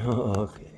Okay.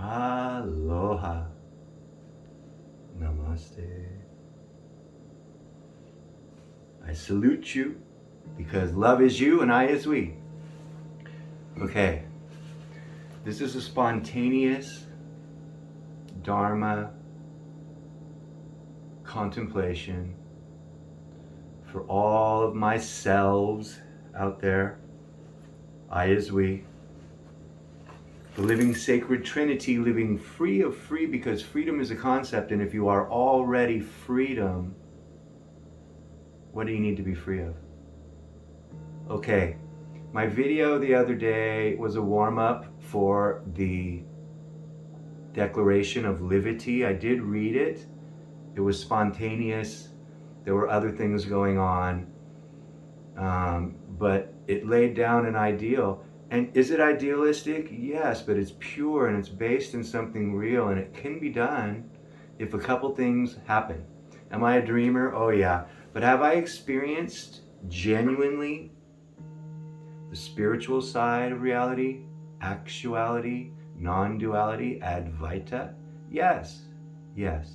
Aloha. Namaste. I salute you because love is you and I is we. Okay. This is a spontaneous Dharma contemplation for all of my selves out there. I is we. The living sacred trinity, living free of free, because freedom is a concept, and if you are already freedom, what do you need to be free of? Okay, my video the other day was a warm-up for the Declaration of Livity. I did read it. It was spontaneous. There were other things going on, but it laid down an ideal. And is it idealistic? Yes, but it's pure and it's based in something real, and it can be done if a couple things happen. Am I a dreamer? Oh yeah. But have I experienced genuinely the spiritual side of reality, actuality, non-duality, Advaita? Yes, yes.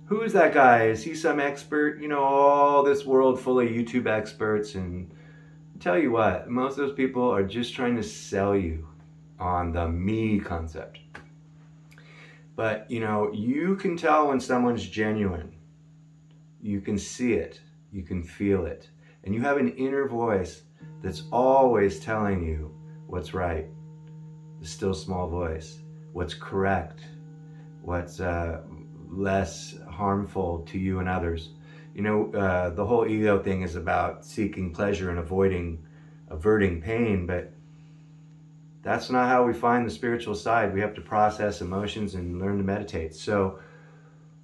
Who is that guy? Is he some expert? You know, all this world full of YouTube experts, and tell you what, most of those people are just trying to sell you on the me concept. But you know, you can tell when someone's genuine. You can see it, you can feel it, and you have an inner voice that's always telling you what's right, the still small voice, what's correct, what's less harmful to you and others. You know, the whole ego thing is about seeking pleasure and averting pain, but that's not how we find the spiritual side. We have to process emotions and learn to meditate. So,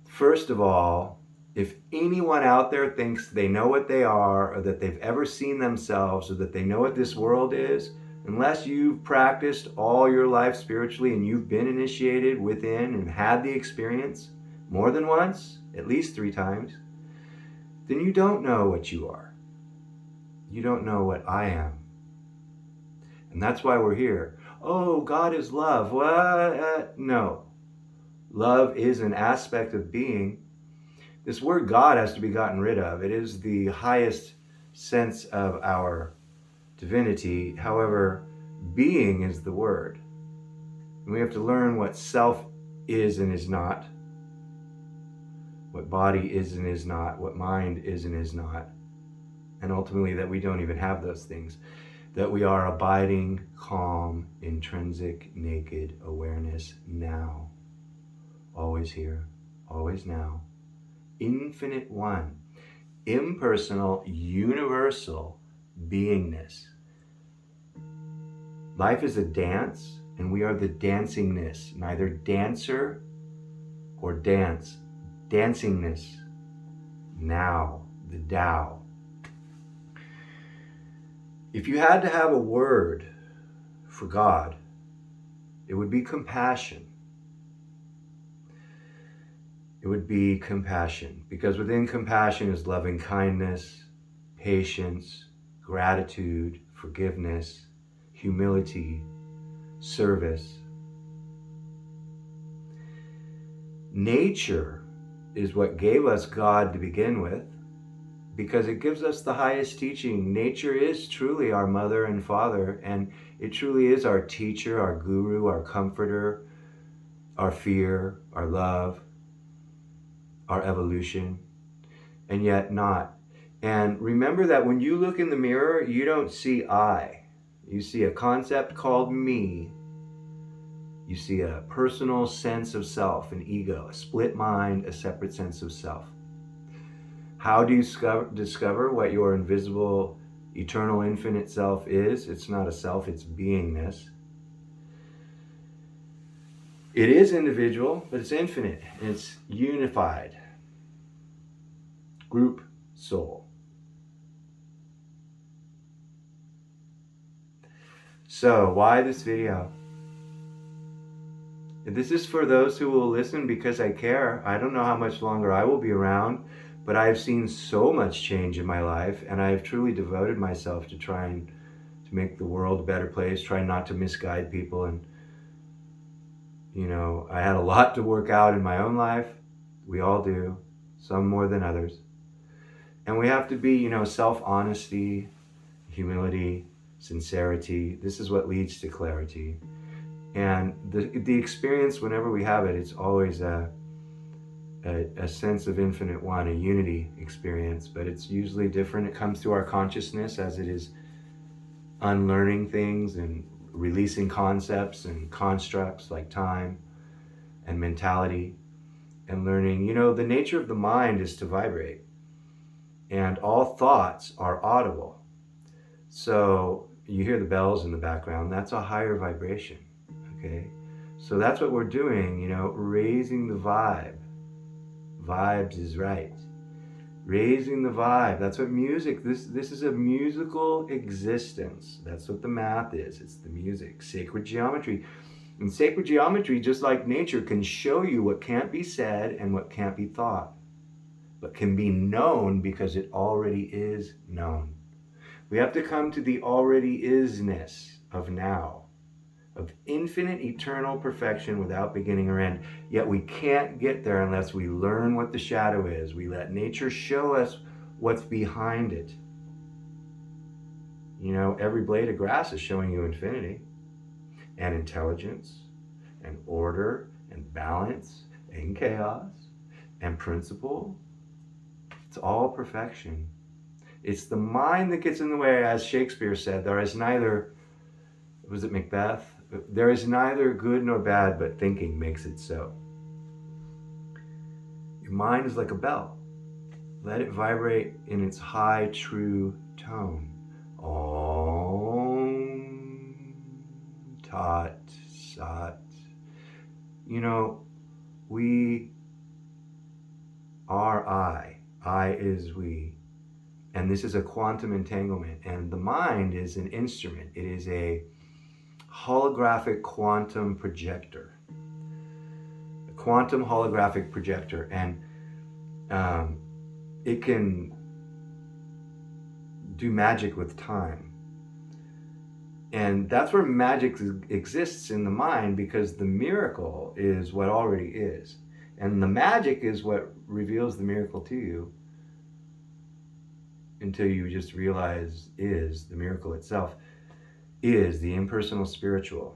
first of all, if anyone out there thinks they know what they are, or that they've ever seen themselves, or that they know what this world is, unless you've practiced all your life spiritually and you've been initiated within and had the experience more than once, at least 3 times, then you don't know what you are. You don't know what I am. And that's why we're here. Oh, God is love. What? No. Love is an aspect of being. This word God has to be gotten rid of. It is the highest sense of our divinity. However, being is the word. And we have to learn what self is and is not, what body is and is not, what mind is and is not, and ultimately that we don't even have those things, that we are abiding, calm, intrinsic, naked awareness now, always here, always now, infinite one, impersonal, universal beingness. Life is a dance, and we are the dancingness, neither dancer or dance, dancingness, now, the Tao. If you had to have a word for God, it would be compassion. It would be compassion, because within compassion is loving kindness, patience, gratitude, forgiveness, humility, service. Nature is what gave us God to begin with, because it gives us the highest teaching. Nature is truly our mother and father, and it truly is our teacher, our guru, our comforter, our fear, our love, our evolution, and yet not. And remember that when you look in the mirror, you don't see I. You see a concept called me. You see a personal sense of self, an ego, a split mind, a separate sense of self. How do you discover what your invisible, eternal, infinite self is? It's not a self, it's beingness. It is individual, but it's infinite. It's unified. Group soul. So, why this video? This is for those who will listen because I care. I don't know how much longer I will be around, but I've seen so much change in my life, and I've truly devoted myself to trying to make the world a better place, trying not to misguide people. And, I had a lot to work out in my own life. We all do, some more than others. And we have to be, self-honesty, humility, sincerity. This is what leads to clarity. And the experience, whenever we have it, it's always a sense of infinite one, a unity experience, but it's usually different. It comes through our consciousness as it is unlearning things and releasing concepts and constructs like time and mentality, and learning, the nature of the mind is to vibrate, and all thoughts are audible. So you hear the bells in the background, that's a higher vibration. Okay, so that's what we're doing, raising the vibe. Vibes is right. Raising the vibe. That's what music, this is a musical existence. That's what the math is. It's the music. Sacred geometry. And sacred geometry, just like nature, can show you what can't be said and what can't be thought, but can be known because it already is known. We have to come to the already isness of now, of infinite eternal perfection without beginning or end. Yet we can't get there unless we learn what the shadow is. We let nature show us what's behind it. Every blade of grass is showing you infinity and intelligence and order and balance and chaos and principle. It's all perfection. It's the mind that gets in the way. As Shakespeare said, there is neither, was it Macbeth? There is neither good nor bad, but thinking makes it so. Your mind is like a bell. Let it vibrate in its high, true tone. Om, Tat, Sat. We are I. I is we. And this is a quantum entanglement. And the mind is an instrument. It is a holographic quantum projector. A quantum holographic projector. And it can do magic with time. And that's where magic exists in the mind, because the miracle is what already is. And the magic is what reveals the miracle to you, until you just realize is the miracle itself, is the impersonal spiritual,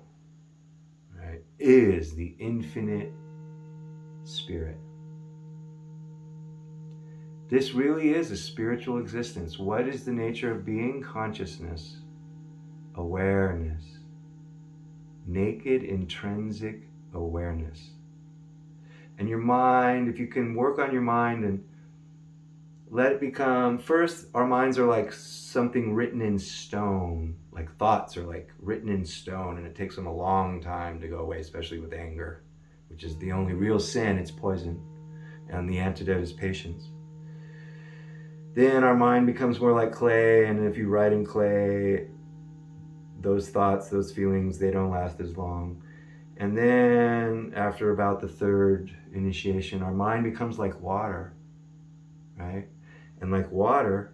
right? Is the infinite spirit. This really is a spiritual existence. What is the nature of being? Consciousness, awareness, naked intrinsic awareness. And your mind, if you can work on your mind and let it become, first, our minds are like something written in stone, like thoughts are like written in stone, and it takes them a long time to go away, especially with anger, which is the only real sin. It's poison, and the antidote is patience. Then our mind becomes more like clay, and if you write in clay, those thoughts, those feelings, they don't last as long. And then after about the third initiation, our mind becomes like water, right? And like water,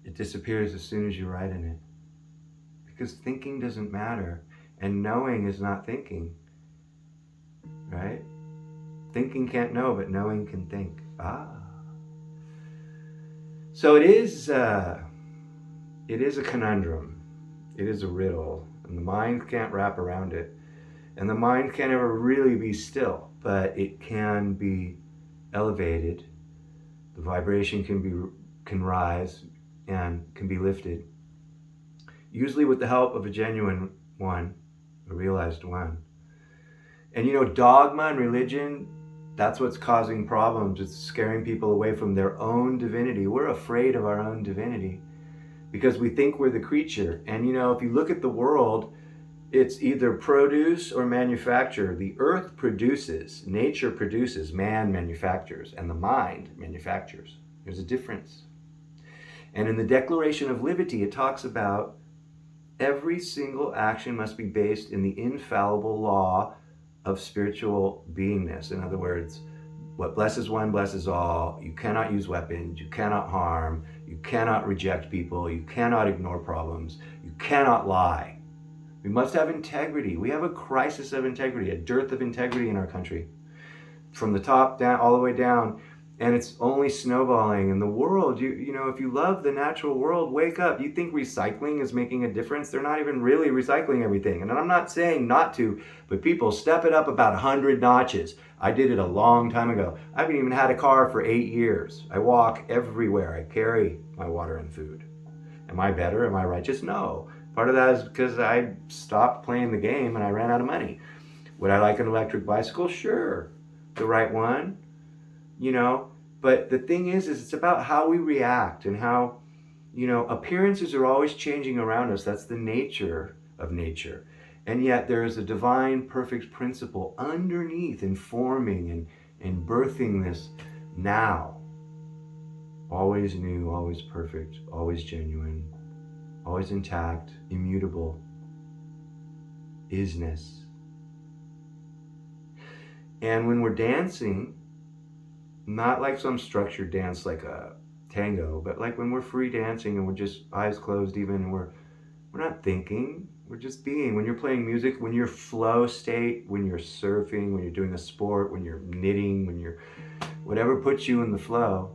it disappears as soon as you write in it. Because thinking doesn't matter, and knowing is not thinking, right? Thinking can't know, but knowing can think. So it is a conundrum. It is a riddle, and the mind can't wrap around it. And the mind can't ever really be still, but it can be elevated. The vibration can rise and can be lifted, usually with the help of a genuine one, a realized one. And dogma and religion, that's what's causing problems. It's scaring people away from their own divinity. We're afraid of our own divinity because we think we're the creature. And if you look at the world, It's either produce or manufacture. The earth produces, nature produces, man manufactures, and the mind manufactures. There's a difference. And in the Declaration of Livity, it talks about every single action must be based in the infallible law of spiritual beingness. In other words, what blesses one blesses all. You cannot use weapons. You cannot harm. You cannot reject people. You cannot ignore problems. You cannot lie. We must have integrity. We have a crisis of integrity, a dearth of integrity in our country. From the top down, all the way down, and it's only snowballing. In the world, you know, if you love the natural world, wake up. You think recycling is making a difference? They're not even really recycling everything. And I'm not saying not to, but people step it up about 100 notches. I did it a long time ago. I haven't even had a car for 8 years. I walk everywhere. I carry my water and food. Am I better? Am I righteous? No. Part of that is because I stopped playing the game and I ran out of money. Would I like an electric bicycle? Sure. The right one, you know. But the thing is it's about how we react and how, you know, appearances are always changing around us. That's the nature of nature. And yet there is a divine perfect principle underneath informing and birthing this now. Always new, always perfect, always genuine, always intact, immutable, isness. And when we're dancing, not like some structured dance like a tango, but like when we're free dancing and we're just eyes closed even, and we're not thinking, we're just being. When you're playing music, when you're flow state, when you're surfing, when you're doing a sport, when you're knitting, when you're whatever puts you in the flow,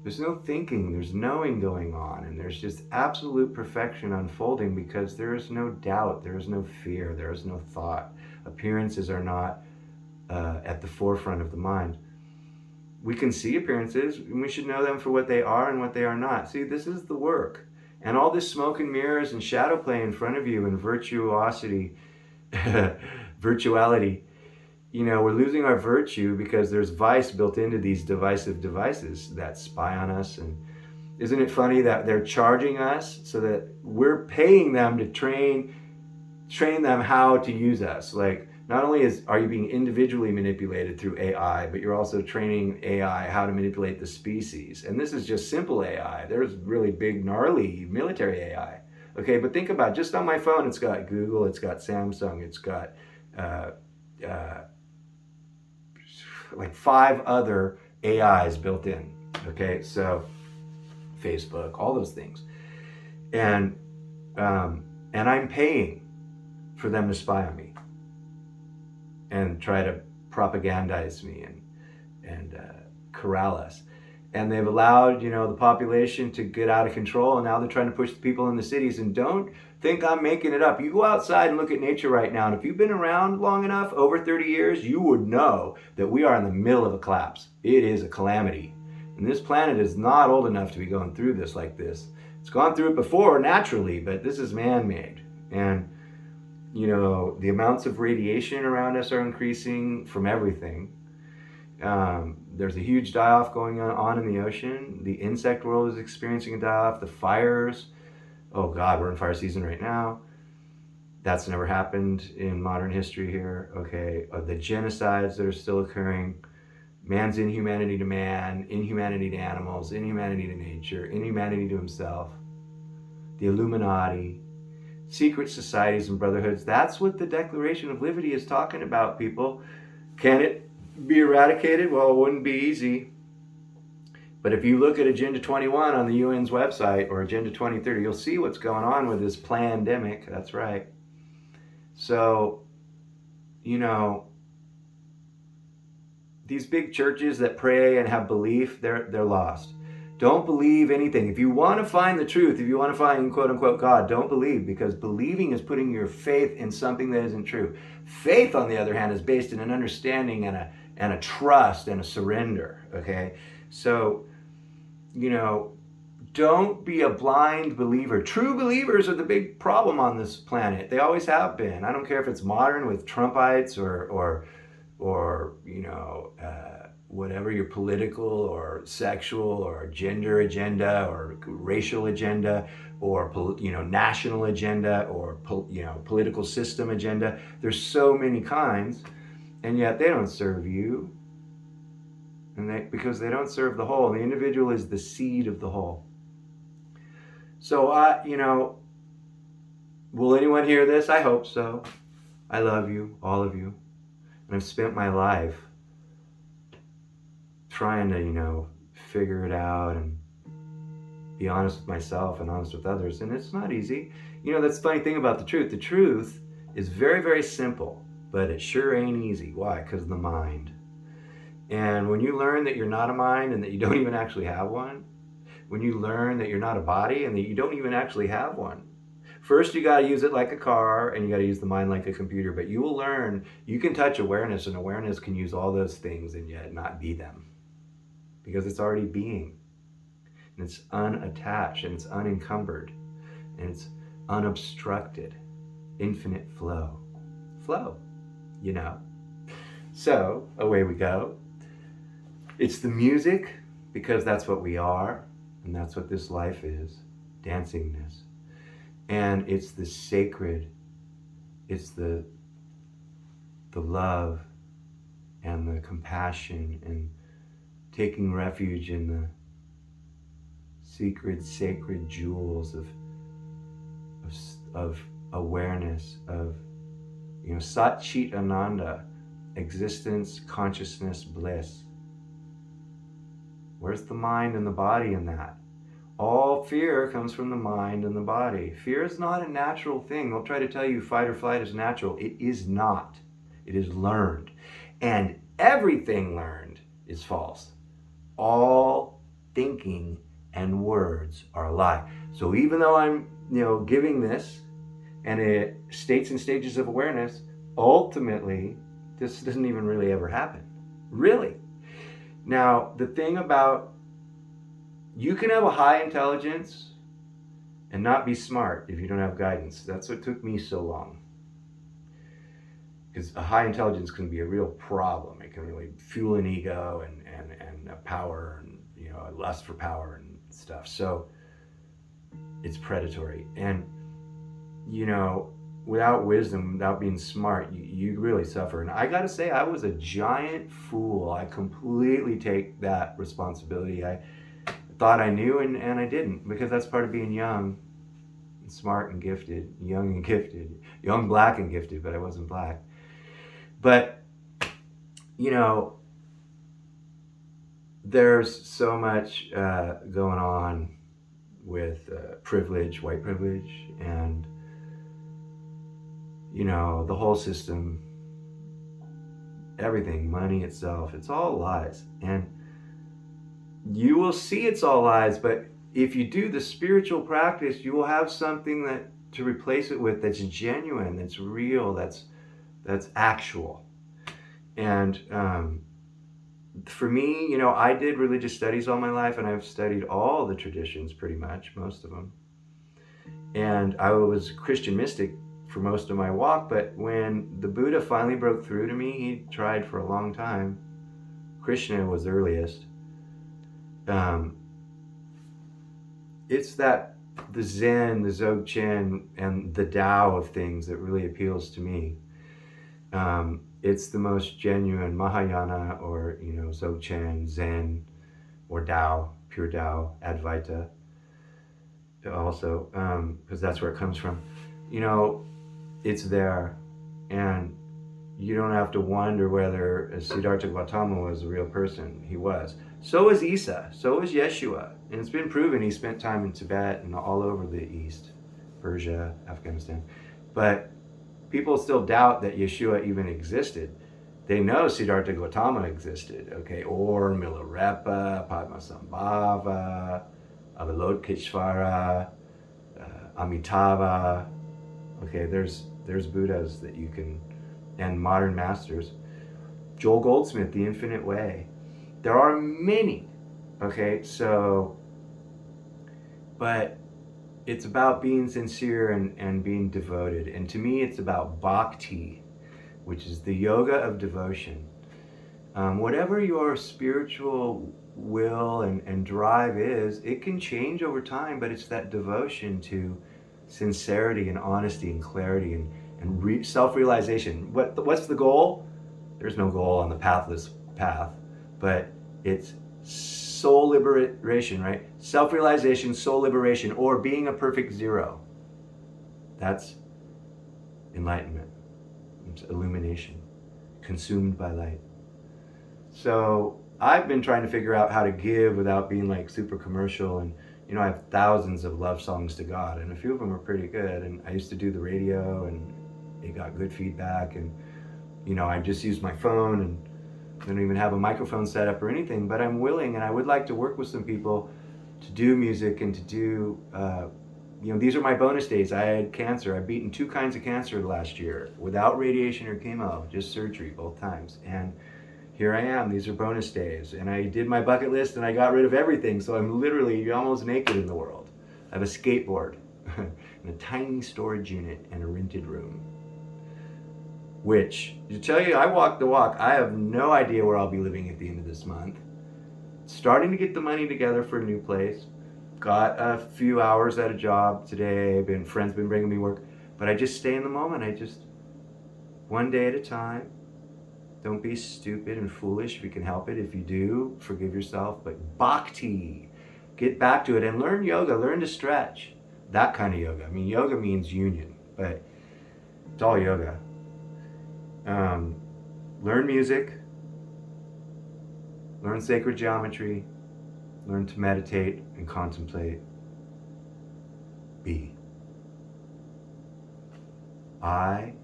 there's no thinking, there's knowing going on, and there's just absolute perfection unfolding because there is no doubt, there is no fear, there is no thought. Appearances are not at the forefront of the mind. We can see appearances, and we should know them for what they are and what they are not. See, this is the work. And all this smoke and mirrors and shadow play in front of you and virtuosity, virtuality, you know, we're losing our virtue because there's vice built into these divisive devices that spy on us. And isn't it funny that they're charging us so that we're paying them to train them how to use us? Like, not only are you being individually manipulated through AI, but you're also training AI how to manipulate the species. And this is just simple AI. There's really big, gnarly military AI. Okay, but think about it. Just on my phone, it's got Google, it's got Samsung, it's got like 5 other AIs built in. Okay, so Facebook, all those things. And I'm paying for them to spy on me and try to propagandize me and corral us. And they've allowed, you know, the population to get out of control, and now they're trying to push the people in the cities. And don't think I'm making it up. You go outside and look at nature right now, and if you've been around long enough, over 30 years, you would know that we are in the middle of a collapse. It is a calamity. And this planet is not old enough to be going through this like this. It's gone through it before naturally, but this is man-made. And you know, the amounts of radiation around us are increasing from everything. There's a huge die-off going on in the ocean. The insect world is experiencing a die-off. The fires, oh God, we're in fire season right now. That's never happened in modern history here. Okay, the genocides that are still occurring, man's inhumanity to man, inhumanity to animals, inhumanity to nature, inhumanity to himself, the Illuminati, secret societies and brotherhoods. That's what the Declaration of Livity is talking about, people. Can it be eradicated? Well, it wouldn't be easy. But if you look at Agenda 21 on the UN's website, or Agenda 2030, you'll see what's going on with this plandemic. That's right. So, you know, these big churches that pray and have belief, they're lost. Don't believe anything. If you want to find the truth, if you want to find quote unquote God, don't believe, because believing is putting your faith in something that isn't true. Faith, on the other hand, is based in an understanding and a trust and a surrender. Okay? So, you know, don't be a blind believer. True believers are the big problem on this planet. They always have been. I don't care if it's modern with Trumpites or you know, whatever your political or sexual or gender agenda or racial agenda or national agenda or political system agenda. There's so many kinds, and yet they don't serve you, and because they don't serve the whole. The individual is the seed of the whole. So will anyone hear this? I hope so. I love you, all of you, and I've spent my life trying to figure it out and be honest with myself and honest with others, and it's not easy. That's the funny thing about the truth. The truth is very, very simple, but it sure ain't easy. Why? Because of the mind. And when you learn that you're not a mind and that you don't even actually have one, when you learn that you're not a body and that you don't even actually have one, first you got to use it like a car and you got to use the mind like a computer, but you will learn you can touch awareness, and awareness can use all those things and yet not be them, because it's already being, and it's unattached, and it's unencumbered, and it's unobstructed, infinite flow. So away we go. It's the music, because that's what we are, and that's what this life is, dancingness. And it's the sacred, it's the love and the compassion and taking refuge in the secret, sacred jewels of awareness, of Sat Chit Ananda, existence, consciousness, bliss. Where's the mind and the body in that? All fear comes from the mind and the body. Fear is not a natural thing. They'll try to tell you fight or flight is natural. It is not. It is learned. And everything learned is false. All thinking and words are a lie. So even though I'm, giving this, and it states and stages of awareness, ultimately, this doesn't even really ever happen. Really. Now, the thing about, you can have a high intelligence and not be smart if you don't have guidance. That's what took me so long. Because a high intelligence can be a real problem. It can really fuel an ego and a power and a lust for power and stuff. So it's predatory. And without wisdom, without being smart, you really suffer. And I gotta say, I was a giant fool. I completely take that responsibility. I thought I knew and I didn't, because that's part of being young and smart and gifted, young, black and gifted, but I wasn't black. But there's so much going on with privilege, white privilege, and the whole system, everything, money itself, it's all lies. And you will see it's all lies, but if you do the spiritual practice, you will have something to replace it with that's genuine, that's real, that's actual. And for me, I did religious studies all my life, and I've studied all the traditions, pretty much, most of them. And I was a Christian mystic for most of my walk, but when the Buddha finally broke through to me, he tried for a long time. Krishna was earliest. It's the Zen, the Dzogchen, and the Tao of things that really appeals to me. It's the most genuine Mahayana, or Dzogchen, Zen, or Tao, pure Tao, Advaita. Also, because that's where it comes from. It's there, and you don't have to wonder whether Siddhartha Gautama was a real person. He was. So is Isa. So is Yeshua. And it's been proven he spent time in Tibet and all over the East, Persia, Afghanistan. But people still doubt that Yeshua even existed. They know Siddhartha Gautama existed, okay, or Milarepa, Padmasambhava, Avalokiteshvara, Amitabha. Okay, there's Buddhas that you can, and modern masters. Joel Goldsmith, The Infinite Way. There are many, okay, but it's about being sincere and being devoted. And to me, it's about bhakti, which is the yoga of devotion. Whatever your spiritual will and drive is, it can change over time, but it's that devotion to sincerity and honesty and clarity and self-realization. What's the goal? There's no goal on the pathless path, but it's soul liberation, right? Self-realization, soul liberation, or being a perfect zero. That's enlightenment. It's illumination, consumed by light. So I've been trying to figure out how to give without being like super commercial. And I have thousands of love songs to God, and a few of them are pretty good. And I used to do the radio, and it got good feedback. And I just use my phone, and I don't even have a microphone set up or anything. But I'm willing, and I would like to work with some people to do music and to do. These are my bonus days. I had cancer. I've beaten 2 kinds of cancer last year without radiation or chemo, just surgery both times. And here I am. These are bonus days. And I did my bucket list and I got rid of everything. So I'm literally almost naked in the world. I have a skateboard and a tiny storage unit and a rented room. Which, to tell you, I walk the walk. I have no idea where I'll be living at the end of this month. Starting to get the money together for a new place. Got a few hours at a job today. Friends been bringing me work. But I just stay in the moment. I just, one day at a time. Don't be stupid and foolish if you can help it. If you do, forgive yourself. But bhakti, get back to it and learn yoga. Learn to stretch. That kind of yoga. I mean, yoga means union, but it's all yoga. Learn music. Learn sacred geometry. Learn to meditate and contemplate. Be. I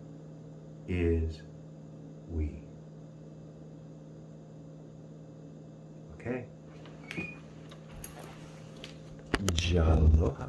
is we. Okay. Jaloha.